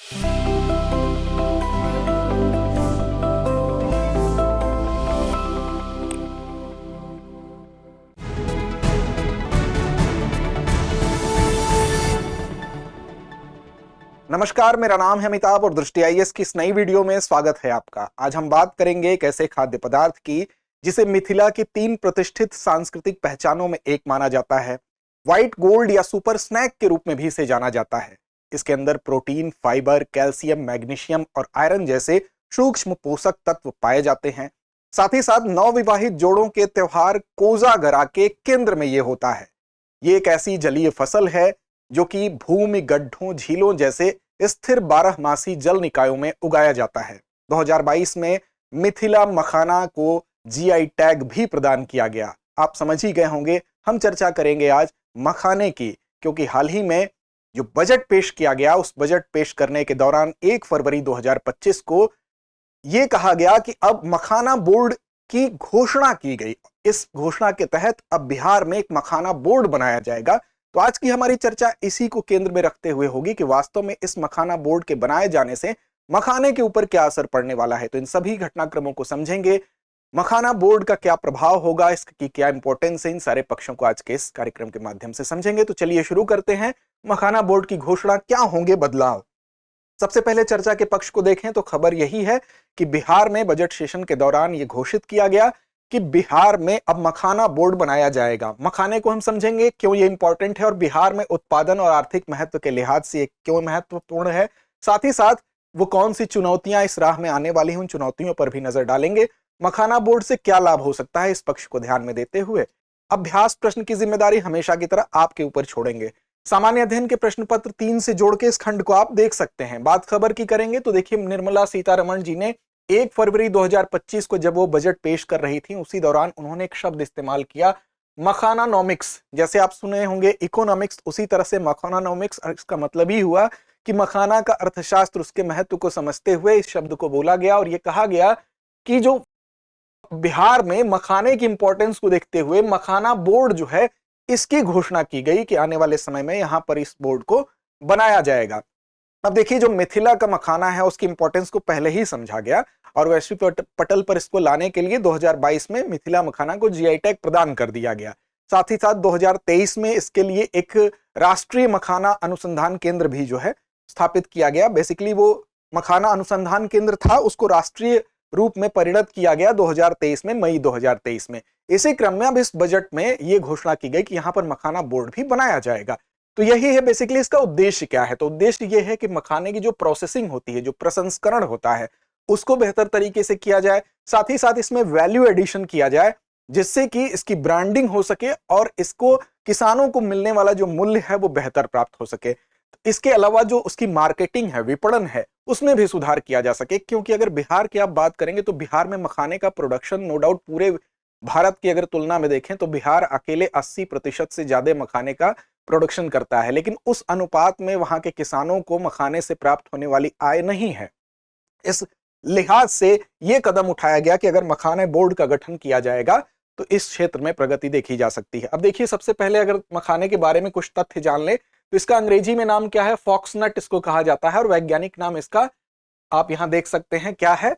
नमस्कार, मेरा नाम है अमिताभ और दृष्टि आईएएस की इस नई वीडियो में स्वागत है आपका। आज हम बात करेंगे एक ऐसे खाद्य पदार्थ की जिसे मिथिला की 3 प्रतिष्ठित सांस्कृतिक पहचानों में एक माना जाता है। व्हाइट गोल्ड या सुपर स्नैक के रूप में भी इसे जाना जाता है। इसके अंदर प्रोटीन, फाइबर, कैल्शियम, मैग्नीशियम और आयरन जैसे सूक्ष्म पोषक तत्व पाए जाते हैं। साथ ही साथ नवविवाहित जोड़ों के त्योहार कोजागरा के केंद्र में ये होता है। ये एक ऐसी जलीय फसल है जो कि भूमि, गड्ढों, झीलों जैसे स्थिर 12 मासी जल निकायों में उगाया जाता है। 2022 में मिथिला मखाना को जीआई टैग भी प्रदान किया गया। आप समझ ही गए होंगे, हम चर्चा करेंगे आज मखाने की, क्योंकि हाल ही में जो बजट पेश किया गया, उस बजट पेश करने के दौरान 1 फरवरी 2025 को यह कहा गया कि अब मखाना बोर्ड की घोषणा की गई। इस घोषणा के तहत अब बिहार में एक मखाना बोर्ड बनाया जाएगा। तो आज की हमारी चर्चा इसी को केंद्र में रखते हुए होगी कि वास्तव में इस मखाना बोर्ड के बनाए जाने से मखाने के ऊपर क्या असर पड़ने वाला है। तो इन सभी घटनाक्रमों को समझेंगे, मखाना बोर्ड का क्या प्रभाव होगा, इसकी क्या इंपॉर्टेंस है, इन सारे पक्षों को आज के इस कार्यक्रम के माध्यम से समझेंगे। तो चलिए शुरू करते हैं। मखाना बोर्ड की घोषणा, क्या होंगे बदलाव। सबसे पहले चर्चा के पक्ष को देखें तो खबर यही है कि बिहार में बजट सेशन के दौरान यह घोषित किया गया कि बिहार में अब मखाना बोर्ड बनाया जाएगा। मखाने को हम समझेंगे क्यों ये इंपॉर्टेंट है और बिहार में उत्पादन और आर्थिक महत्व के लिहाज से क्यों महत्वपूर्ण है। साथ ही साथ वो कौन सी चुनौतियां इस राह में आने वाली हैं, उन चुनौतियों पर भी नजर डालेंगे। मखाना बोर्ड से क्या लाभ हो सकता है, इस पक्ष को ध्यान में देते हुए अभ्यास प्रश्न की जिम्मेदारी हमेशा की तरह आपके ऊपर छोड़ेंगे। सामान्य अध्ययन के प्रश्न पत्र 3 से जोड़ के इस खंड को आप देख सकते हैं। बात खबर की करेंगे तो देखिए, निर्मला सीतारमण जी ने 1 फरवरी 2025 को जब वो बजट पेश कर रही थी, उसी दौरान उन्होंने एक शब्द इस्तेमाल किया, मखानानोमिक्स। जैसे आप सुने होंगे इकोनॉमिक्स, उसी तरह से मखानानोमिक्स। इसका मतलब ही हुआ कि मखाना का अर्थशास्त्र, उसके महत्व को समझते हुए इस शब्द को बोला गया और यह कहा गया कि जो बिहार में मखाने की इंपॉर्टेंस को देखते हुए मखाना बोर्ड जो है, इसकी घोषणा की गई कि आने वाले समय में यहां पर इस बोर्ड को बनाया जाएगा। अब देखिए, जो मिथिला का मखाना है उसकी इंपॉर्टेंस को पहले ही समझा गया और वैश्विक पटल पर इसको लाने के लिए 2022 में मिथिला मखाना को जीआई टैग प्रदान कर दिया गया। साथ ही साथ 2023 में इसके लिए एक राष्ट्रीय मखाना अनुसंधान केंद्र भी जो है स्थापित किया गया। बेसिकली वो मखाना अनुसंधान केंद्र था, उसको राष्ट्रीय रूप में परिणत किया गया 2023 में, मई 2023 में। इसी क्रम में अब इस बजट में यह घोषणा की गई कि यहां पर मखाना बोर्ड भी बनाया जाएगा। तो यही है बेसिकली इसका उद्देश्य क्या है। तो उद्देश्य यह है कि मखाने की जो प्रोसेसिंग होती है, जो प्रसंस्करण होता है, उसको बेहतर तरीके से किया जाए। साथ ही साथ इसमें वैल्यू एडिशन किया जाए, जिससे कि इसकी ब्रांडिंग हो सके और इसको किसानों को मिलने वाला जो मूल्य है वो बेहतर प्राप्त हो सके। इसके अलावा जो उसकी मार्केटिंग है, विपणन है, उसमें भी सुधार किया जा सके। क्योंकि अगर बिहार की आप बात करेंगे तो बिहार में मखाने का प्रोडक्शन नो डाउट पूरे भारत की अगर तुलना में देखें तो बिहार अकेले 80% से ज्यादा मखाने का प्रोडक्शन करता है, लेकिन उस अनुपात में वहां के किसानों को मखाने से प्राप्त होने वाली आय नहीं है। इस लिहाज से यह कदम उठाया गया कि अगर मखाने बोर्ड का गठन किया जाएगा तो इस क्षेत्र में प्रगति देखी जा सकती है। अब देखिए, सबसे पहले अगर मखाने के बारे में कुछ तथ्य जान ले तो इसका अंग्रेजी में नाम क्या है, फॉक्सनट इसको कहा जाता है और वैज्ञानिक नाम इसका आप यहां देख सकते हैं क्या है,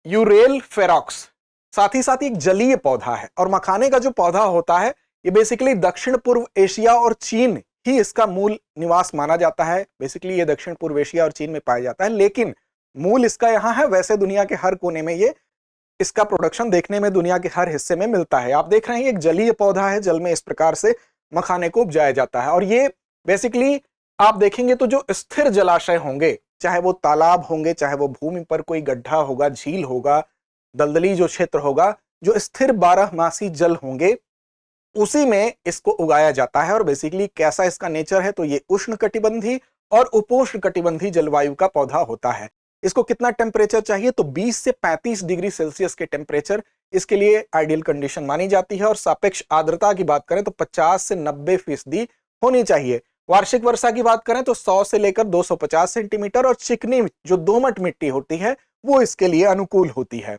यूरेल फेरॉक्स। साथ ही साथ एक जलीय पौधा है और मखाने का जो पौधा होता है ये बेसिकली दक्षिण पूर्व एशिया और चीन ही इसका मूल निवास माना जाता है। बेसिकली ये दक्षिण पूर्व एशिया और चीन में पाया जाता है, लेकिन मूल इसका यहां है। वैसे दुनिया के हर कोने में ये इसका प्रोडक्शन देखने में दुनिया के हर हिस्से में मिलता है। आप देख रहे हैं एक जलीय पौधा है, जल में इस प्रकार से मखाने को उपजाया जाता है। और ये बेसिकली आप देखेंगे तो जो स्थिर जलाशय होंगे, चाहे वो तालाब होंगे, चाहे वो भूमि पर कोई गड्ढा होगा, झील होगा, दलदली जो क्षेत्र होगा, जो स्थिर 12 मासी जल होंगे, उसी में इसको उगाया जाता है। और बेसिकली कैसा इसका नेचर है, तो ये उष्ण कटिबंधी और उपोष्ण कटिबंधी जलवायु का पौधा होता है। इसको कितना टेम्परेचर चाहिए, तो 20 से 35 डिग्री सेल्सियस के टेम्परेचर इसके लिए आइडियल कंडीशन मानी जाती है। और सापेक्ष आर्द्रता की बात करें तो 50 से 90% होनी चाहिए। वार्षिक वर्षा की बात करें तो 100 से लेकर 250 सेंटीमीटर, और चिकनी जो दोमट मिट्टी होती है वो इसके लिए अनुकूल होती है।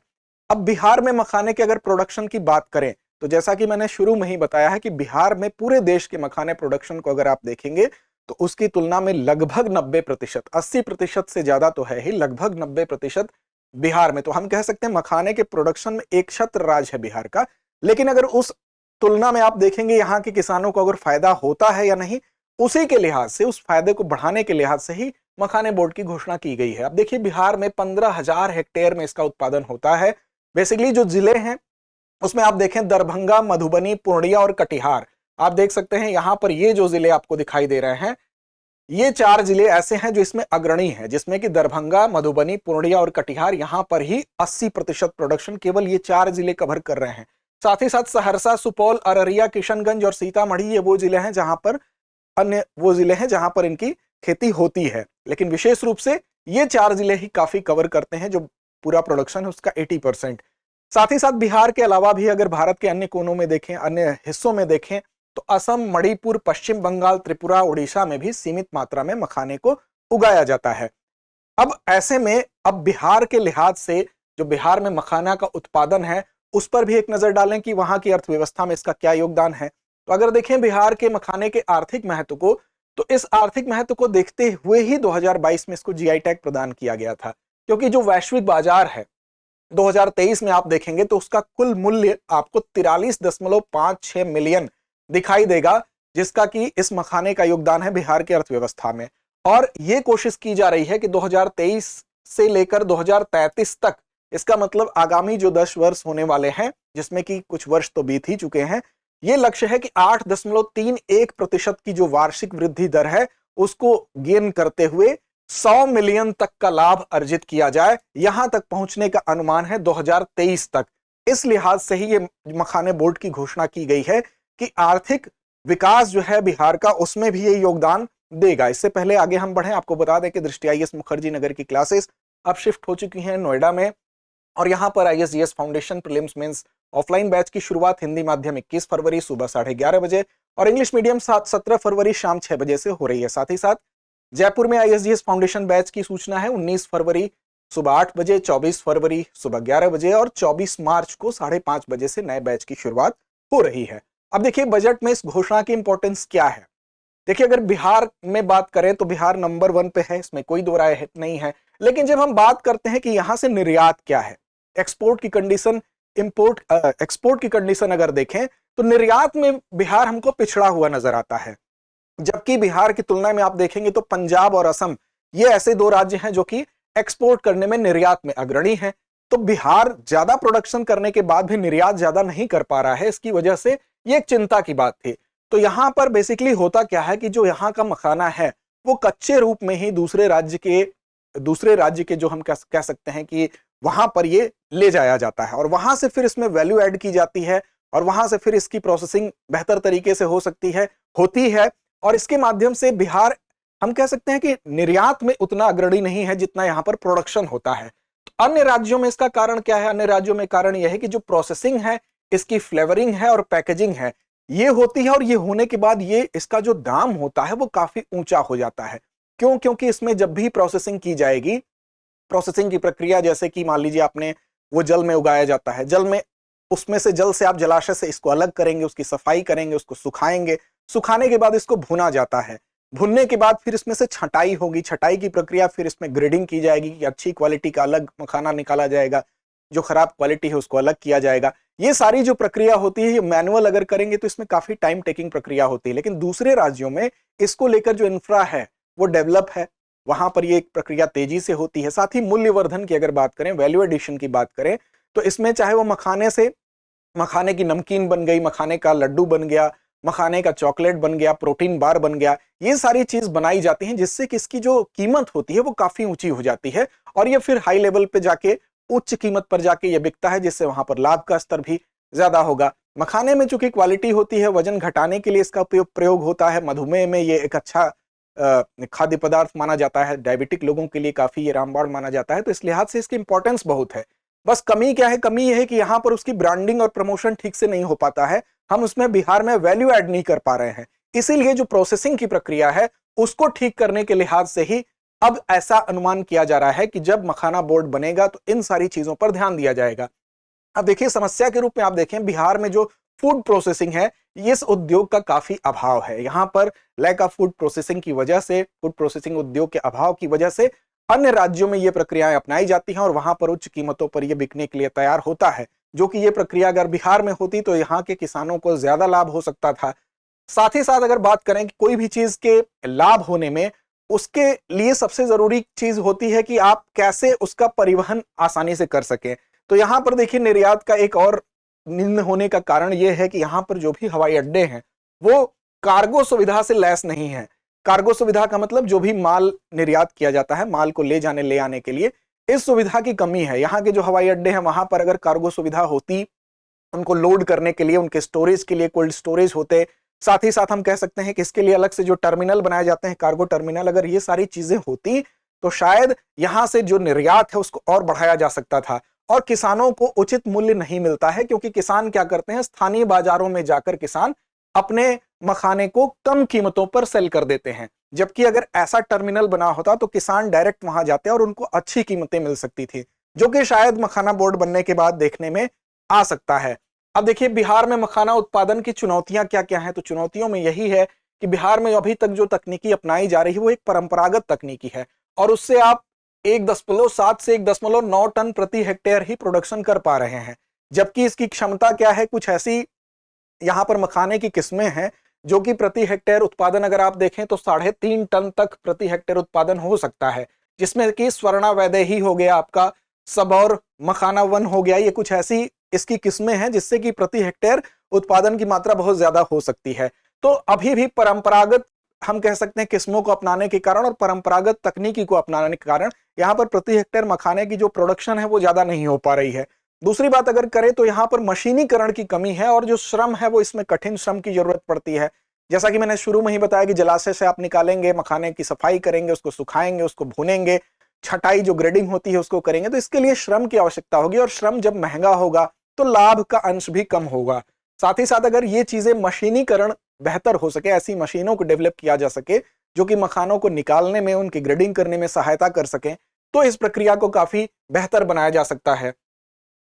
अब बिहार में मखाने के अगर प्रोडक्शन की बात करें तो जैसा कि मैंने शुरू में ही बताया है कि बिहार में पूरे देश के मखाने प्रोडक्शन को अगर आप देखेंगे तो उसकी तुलना में लगभग 90%, 80% से ज्यादा तो है ही, लगभग 90% बिहार में। तो हम कह सकते हैं मखाने के प्रोडक्शन में एक छत्र राज है बिहार का। लेकिन अगर उस तुलना में आप देखेंगे यहाँ के किसानों को अगर फायदा होता है या नहीं, उसी के लिहाज से, उस फायदे को बढ़ाने के लिहाज से ही मखाने बोर्ड की घोषणा की गई है। अब देखिए बिहार में 15,000 हेक्टेयर में इसका उत्पादन होता है। बेसिकली जो जिले हैं उसमें आप देखें दरभंगा, मधुबनी, पूर्णिया और कटिहार, आप देख सकते हैं यहां पर ये जो जिले आपको दिखाई दे रहे हैं, ये 4 जिले ऐसे हैं जो इसमें अग्रणी हैं, जिसमें कि दरभंगा, मधुबनी, पूर्णिया और कटिहार, यहां पर ही 80% प्रोडक्शन केवल ये 4 जिले कवर कर रहे हैं। साथ ही साथ सहरसा, सुपौल, अररिया, किशनगंज और सीतामढ़ी ये वो जिले हैं जहां पर इनकी खेती होती है। लेकिन विशेष रूप से ये 4 जिले ही काफी कवर करते हैं, जो पूरा प्रोडक्शन है उसका 80%। साथ ही साथ बिहार के अलावा भी अगर भारत के अन्य कोनों में देखें, अन्य हिस्सों में देखें, तो असम, मणिपुर, पश्चिम बंगाल, त्रिपुरा, उड़ीसा में भी सीमित मात्रा में मखाने को उगाया जाता है। अब ऐसे में अब बिहार के लिहाज से जो बिहार में मखाना का उत्पादन है उस पर भी एक नजर डालें कि वहां की अर्थव्यवस्था में इसका क्या योगदान है। तो अगर देखें बिहार के मखाने के आर्थिक महत्व को, तो इस आर्थिक महत्व को देखते हुए ही 2022 में इसको जीआई टैग प्रदान किया गया था। क्योंकि जो वैश्विक बाजार है 2023 में आप देखेंगे तो उसका कुल मूल्य आपको 43.56 मिलियन दिखाई देगा, जिसका कि इस मखाने का योगदान है बिहार की अर्थव्यवस्था में। और यह कोशिश की जा रही है कि 2023 से लेकर 2033 तक, इसका मतलब आगामी जो 10 वर्ष होने वाले हैं, जिसमें कि कुछ वर्ष तो बीत ही चुके हैं, यह लक्ष्य है कि 8.31% की जो वार्षिक वृद्धि दर है उसको गेन करते हुए 100 मिलियन तक का लाभ अर्जित किया जाए। यहां तक पहुंचने का अनुमान है 2023 तक। इस लिहाज से ही ये मखाने बोर्ड की घोषणा की गई है कि आर्थिक विकास जो है बिहार का, उसमें भी ये योगदान देगा। इससे पहले आगे हम बढ़े, आपको बता दें कि दृष्टि आईएएस मुखर्जी नगर की क्लासेस अब शिफ्ट हो चुकी हैं नोएडा में, और यहां पर ISGS foundation prelims mains offline batch की शुरुआत हिंदी माध्यम 21 फरवरी सुबह 11:30 बजे और इंग्लिश मीडियम 17 फरवरी शाम 6 बजे से हो रही है। साथ ही साथ जयपुर में आईएसजीएस फाउंडेशन बैच की सूचना है 19 फरवरी सुबह 8 बजे, 24 फरवरी सुबह 11 बजे और 24 मार्च को 5:30 बजे से नए बैच की शुरुआत हो रही है। अब देखिए बजट में इस घोषणा की इंपॉर्टेंस क्या है। देखिए अगर बिहार में बात करें तो बिहार नंबर 1 पे है, इसमें कोई दो राय नहीं है। लेकिन जब हम बात करते हैं कि यहां से निर्यात क्या है, एक्सपोर्ट की कंडीशन, एक्सपोर्ट की कंडीशन अगर देखें तो निर्यात में बिहार हमको पिछड़ा हुआ नजर आता है। जबकि बिहार की तुलना में आप देखेंगे तो पंजाब और असम ये ऐसे 2 राज्य हैं जो कि एक्सपोर्ट करने में, निर्यात में अग्रणी हैं। तो बिहार ज्यादा प्रोडक्शन करने के बाद भी निर्यात ज्यादा नहीं कर पा रहा है, इसकी वजह से ये एक चिंता की बात थी। तो यहां पर बेसिकली होता क्या है कि जो यहां का मखाना है वो कच्चे रूप में ही दूसरे राज्य के जो हम कह सकते हैं कि वहां पर ये ले जाया जाता है और वहां से फिर इसमें वैल्यू ऐड की जाती है और वहां से फिर इसकी प्रोसेसिंग बेहतर तरीके से होती है और इसके माध्यम से बिहार, हम कह सकते हैं कि निर्यात में उतना अग्रणी नहीं है जितना यहां पर प्रोडक्शन होता है। तो अन्य राज्यों में इसका कारण क्या है? अन्य राज्यों में कारण यह है कि जो प्रोसेसिंग है, इसकी फ्लेवरिंग है और पैकेजिंग है, ये होती है और ये होने के बाद ये इसका जो दाम होता है वो काफी ऊंचा हो जाता है। क्यों? क्योंकि इसमें जब भी प्रोसेसिंग की जाएगी, प्रोसेसिंग की प्रक्रिया जैसे कि मान लीजिए आपने वो जल में उगाया जाता है, जल में, उसमें से जल से आप जलाशय से इसको अलग करेंगे, उसकी सफाई करेंगे, उसको सुखाएंगे, सुखाने के बाद इसको भुना जाता है, भुनने के बाद फिर इसमें से छटाई होगी, छटाई की प्रक्रिया, फिर इसमें ग्रेडिंग की जाएगी कि अच्छी क्वालिटी का अलग मखाना निकाला जाएगा, जो खराब क्वालिटी है उसको अलग किया जाएगा। ये सारी जो प्रक्रिया होती है, ये मैनुअल अगर करेंगे तो इसमें काफी टाइम टेकिंग प्रक्रिया होती है। लेकिन दूसरे राज्यों में इसको लेकर जो इंफ्रा है वो डेवलप है, वहां पर ये एक प्रक्रिया तेजी से होती है। साथ ही मूल्यवर्धन की अगर बात करें, वैल्यू एडिशन की बात करें, तो इसमें चाहे वो मखाने की नमकीन बन गई, मखाने का लड्डू बन गया, मखाने का चॉकलेट बन गया, प्रोटीन बार बन गया, ये सारी चीज बनाई जाती हैं जिससे कि इसकी जो कीमत होती है वो काफी ऊंची हो जाती है और ये फिर हाई लेवल पे जाके, उच्च कीमत पर जाके ये बिकता है, जिससे वहां पर लाभ का स्तर भी ज्यादा होगा। मखाने में चूंकि क्वालिटी होती है, वजन घटाने के लिए इसका प्रयोग होता है, मधुमेह में ये एक अच्छा खाद्य पदार्थ माना जाता है, डायबिटिक लोगों के लिए काफी ये रामबाण माना जाता है। तो इस लिहाज से इसकी इंपॉर्टेंस बहुत है। बस कमी क्या है? कमी यह है कि यहाँ पर उसकी ब्रांडिंग और प्रमोशन ठीक से नहीं हो पाता है, हम उसमें बिहार में वैल्यू ऐड नहीं कर पा रहे हैं। इसीलिए जो प्रोसेसिंग की प्रक्रिया है उसको ठीक करने के लिहाज से ही अब ऐसा अनुमान किया जा रहा है कि जब मखाना बोर्ड बनेगा तो इन सारी चीजों पर ध्यान दिया जाएगा। अब देखिए समस्या के रूप में आप देखें, बिहार में जो फूड प्रोसेसिंग है, इस उद्योग का काफी अभाव है। यहाँ पर लैक ऑफ फूड प्रोसेसिंग की वजह से, फूड प्रोसेसिंग उद्योग के अभाव की वजह से अन्य राज्यों में ये प्रक्रियाएं अपनाई जाती हैं और वहां पर उच्च कीमतों पर ये बिकने के लिए तैयार होता है, जो कि ये प्रक्रिया अगर बिहार में होती तो यहाँ के किसानों को ज्यादा लाभ हो सकता था। साथ ही साथ अगर बात करें कि कोई भी चीज के लाभ होने में, उसके लिए सबसे जरूरी चीज होती है कि आप कैसे उसका परिवहन आसानी से कर सकें। तो यहां पर देखिए निर्यात का एक और निम्न होने का कारण यह है कि यहां पर जो भी हवाई अड्डे हैं वो कार्गो सुविधा से लैस नहीं है। कार्गो सुविधा का मतलब जो भी माल निर्यात किया जाता है, माल को ले जाने ले आने के लिए, इस सुविधा की कमी है। यहाँ के जो हवाई अड्डे हैं वहां पर अगर कार्गो सुविधा होती, उनको लोड करने के लिए, उनके स्टोरेज के लिए कोल्ड स्टोरेज होते, साथ ही साथ हम कह सकते हैं कि इसके लिए अलग से जो टर्मिनल बनाए जाते हैं, कार्गो टर्मिनल, अगर ये सारी चीजें होती तो शायद यहां से जो निर्यात है उसको और बढ़ाया जा सकता था। और किसानों को उचित मूल्य नहीं मिलता है, क्योंकि किसान क्या करते हैं, स्थानीय बाजारों में जाकर किसान अपने मखाने को कम कीमतों पर सेल कर देते हैं। जबकि अगर ऐसा टर्मिनल बना होता तो किसान डायरेक्ट वहां जाते और उनको अच्छी कीमतें मिल सकती थी, जो कि शायद मखाना बोर्ड बनने के बाद देखने में आ सकता है। अब देखिए बिहार में मखाना उत्पादन की चुनौतियां क्या क्या हैं। तो चुनौतियों में यही है कि बिहार में अभी तक जो तकनीकी अपनाई जा रही है वो एक परंपरागत तकनीकी है, और उससे आप 1.7 से 1.9 टन प्रति हेक्टेयर ही प्रोडक्शन कर पा रहे हैं। जबकि इसकी क्षमता क्या है, कुछ ऐसी यहां पर मखाने की किस्में हैं जो कि प्रति हेक्टेयर उत्पादन अगर आप देखें तो 3.5 टन तक प्रति हेक्टेयर उत्पादन हो सकता है, जिसमें कि स्वर्णा वैदेही हो गया, आपका सबौर मखाना वन हो गया। ये कुछ ऐसी इसकी किस्में हैं जिससे कि प्रति हेक्टेयर उत्पादन की मात्रा बहुत ज्यादा हो सकती है। तो अभी भी परंपरागत हम कह सकते हैं किस्मों को अपनाने के कारण और परंपरागत तकनीकी को अपनाने के कारण यहाँ पर प्रति हेक्टेयर मखाने की जो प्रोडक्शन है वो ज्यादा नहीं हो पा रही है। दूसरी बात अगर करें तो यहाँ पर मशीनीकरण की कमी है, और जो श्रम है वो इसमें कठिन श्रम की जरूरत पड़ती है। जैसा कि मैंने शुरू में ही बताया कि जलाशय से आप निकालेंगे, मखाने की सफाई करेंगे, उसको सुखाएंगे, उसको भूनेंगे, छटाई जो ग्रेडिंग होती है उसको करेंगे, तो इसके लिए श्रम की आवश्यकता होगी, और श्रम जब महंगा होगा तो लाभ का अंश भी कम होगा। साथ ही साथ अगर ये चीजें मशीनीकरण बेहतर हो सके, ऐसी मशीनों को डेवलप किया जा सके जो कि मखानों को निकालने में, उनकी ग्रेडिंग करने में सहायता कर सके, तो इस प्रक्रिया को काफी बेहतर बनाया जा सकता है।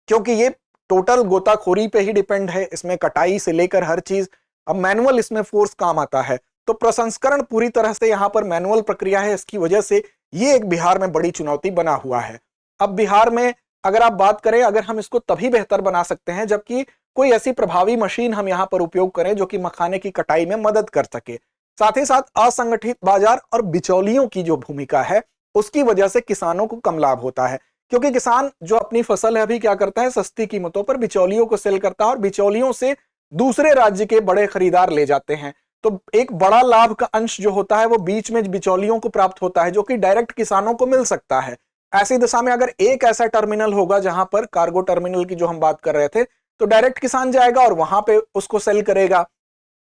क्योंकि ये टोटल गोताखोरी पे ही डिपेंड है, इसमें कटाई से लेकर हर चीज, अब मैनुअल इसमें फोर्स काम आता है। तो प्रसंस्करण पूरी तरह से यहाँ पर मैनुअल प्रक्रिया है, इसकी वजह से ये एक बिहार में बड़ी चुनौती बना हुआ है। अब बिहार में अगर आप बात करें, अगर हम इसको तभी बेहतर बना सकते हैं जबकि कोई ऐसी प्रभावी मशीन हम यहाँ पर उपयोग करें जो कि मखाने की कटाई में मदद कर सके। साथ ही साथ असंगठित बाजार और बिचौलियों की जो भूमिका है उसकी वजह से किसानों को कम लाभ होता है, क्योंकि किसान जो अपनी फसल है अभी क्या करता है, सस्ती कीमतों पर बिचौलियों को सेल करता है, और बिचौलियों से दूसरे राज्य के बड़े खरीदार ले जाते हैं। तो एक बड़ा लाभ का अंश जो होता है वो बीच में बिचौलियों को प्राप्त होता है, जो कि डायरेक्ट किसानों को मिल सकता है। ऐसी दशा में अगर एक ऐसा टर्मिनल होगा जहां पर कार्गो टर्मिनल की जो हम बात कर रहे थे, तो डायरेक्ट किसान जाएगा और वहां पे उसको सेल करेगा।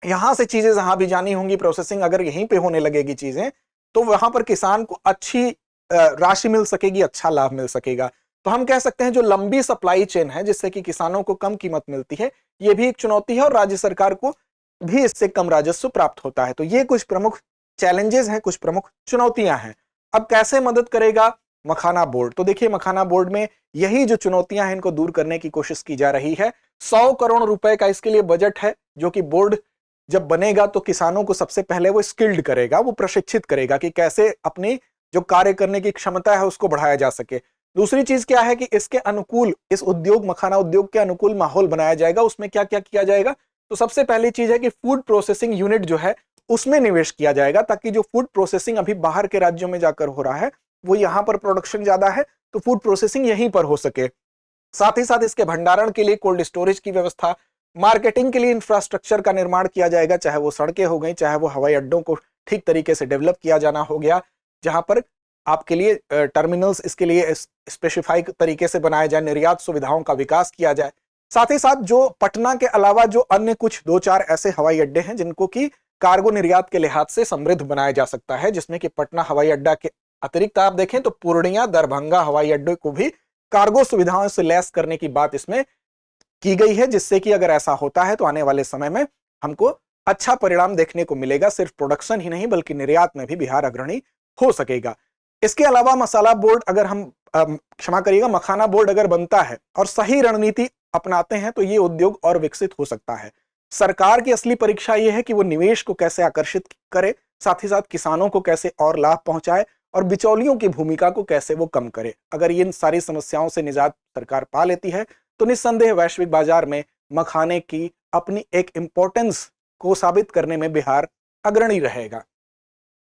यहां से चीजें जहां भी जानी होंगी, प्रोसेसिंग अगर यहीं पे होने लगेगी चीजें, तो वहां पर किसान को अच्छी राशि मिल सकेगी, अच्छा लाभ मिल सकेगा। तो हम कह सकते हैं जो लंबी सप्लाई चेन है जिससे कि किसानों को कम कीमत मिलती है, ये भी एक चुनौती है, और राज्य सरकार को भी इससे कम राजस्व प्राप्त होता है। तो ये कुछ प्रमुख चैलेंजेस हैं, कुछ प्रमुख चुनौतियां हैं। अब कैसे मदद करेगा मखाना बोर्ड? तो देखिए मखाना बोर्ड में यही जो चुनौतियां हैं इनको दूर करने की कोशिश की जा रही है। 100 करोड़ रुपए का इसके लिए बजट है, जो कि बोर्ड जब बनेगा तो किसानों को सबसे पहले वो स्किल्ड करेगा, वो प्रशिक्षित करेगा कि कैसे अपनी जो कार्य करने की क्षमता है उसको बढ़ाया जा सके। दूसरी चीज क्या है कि इसके अनुकूल, इस उद्योग मखाना उद्योग के अनुकूल माहौल बनाया जाएगा। उसमें क्या क्या किया जाएगा? तो सबसे पहली चीज है कि फूड प्रोसेसिंग यूनिट जो है उसमें निवेश किया जाएगा, ताकि जो फूड प्रोसेसिंग अभी बाहर के राज्यों में जाकर हो रहा है वो यहाँ पर प्रोडक्शन ज्यादा है तो फूड प्रोसेसिंग यहीं पर हो सके। साथ ही साथ इसके भंडारण के लिए कोल्ड स्टोरेज की व्यवस्था, मार्केटिंग के लिए इंफ्रास्ट्रक्चर का निर्माण किया जाएगा, चाहे वो सड़कें हो गई, चाहे वो हवाई अड्डों को ठीक तरीके से डेवलप किया जाना हो गया, जहां पर आपके लिए टर्मिनल्स इसके लिए स्पेसिफाई तरीके से बनाए जाए, निर्यात सुविधाओं का विकास किया जाए। साथ ही साथ जो पटना के अलावा जो अन्य कुछ 2-4 ऐसे हवाई अड्डे हैं जिनको कि कार्गो निर्यात के लिहाज से समृद्ध बनाया जा सकता है, जिसमें कि पटना हवाई अड्डा के अतिरिक्त आप देखें तो पूर्णिया, दरभंगा हवाई अड्डे को भी कार्गो सुविधाओं से लैस करने की बात इसमें की गई है, जिससे कि अगर ऐसा होता है तो आने वाले समय में हमको अच्छा परिणाम देखने को मिलेगा। सिर्फ प्रोडक्शन ही नहीं बल्कि निर्यात में भी बिहार अग्रणी हो सकेगा। इसके अलावा मसाला बोर्ड अगर हम क्षमा करिएगा, मखाना बोर्ड अगर बनता है और सही रणनीति अपनाते हैं तो ये उद्योग और विकसित हो सकता है। सरकार की असली परीक्षा ये है कि वो निवेश को कैसे आकर्षित करे, साथ ही साथ किसानों को कैसे और लाभ पहुंचाए और बिचौलियों की भूमिका को कैसे वो कम करे। अगर इन सारी समस्याओं से निजात सरकार पा लेती है तो निस्संदेह वैश्विक बाजार में मखाने की अपनी एक इंपॉर्टेंस को साबित करने में बिहार अग्रणी रहेगा।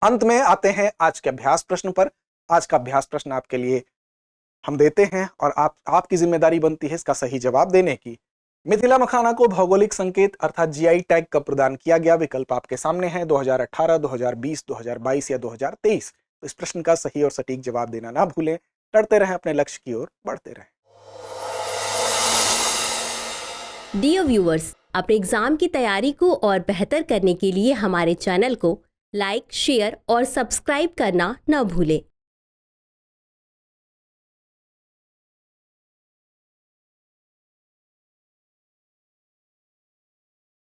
अंत में आते हैं आज के अभ्यास प्रश्न पर। आज का अभ्यास प्रश्न आपके लिए हम देते हैं और आपकी जिम्मेदारी बनती है इसका सही जवाब देने की। मिथिला मखाना को भौगोलिक संकेत अर्थात जीआई टैग कब प्रदान किया गया? विकल्प आपके सामने हैं, 2018, 2020, 2022 या 2023। तो इस प्रश्न का सही और सटीक जवाब देना ना भूलें। लड़ते रहें, अपने लक्ष्य की ओर बढ़ते रहें। डियर व्यूअर्स, अपने एग्जाम की तैयारी को और बेहतर करने के लिए हमारे चैनल को लाइक, शेयर और सब्सक्राइब करना न भूलें।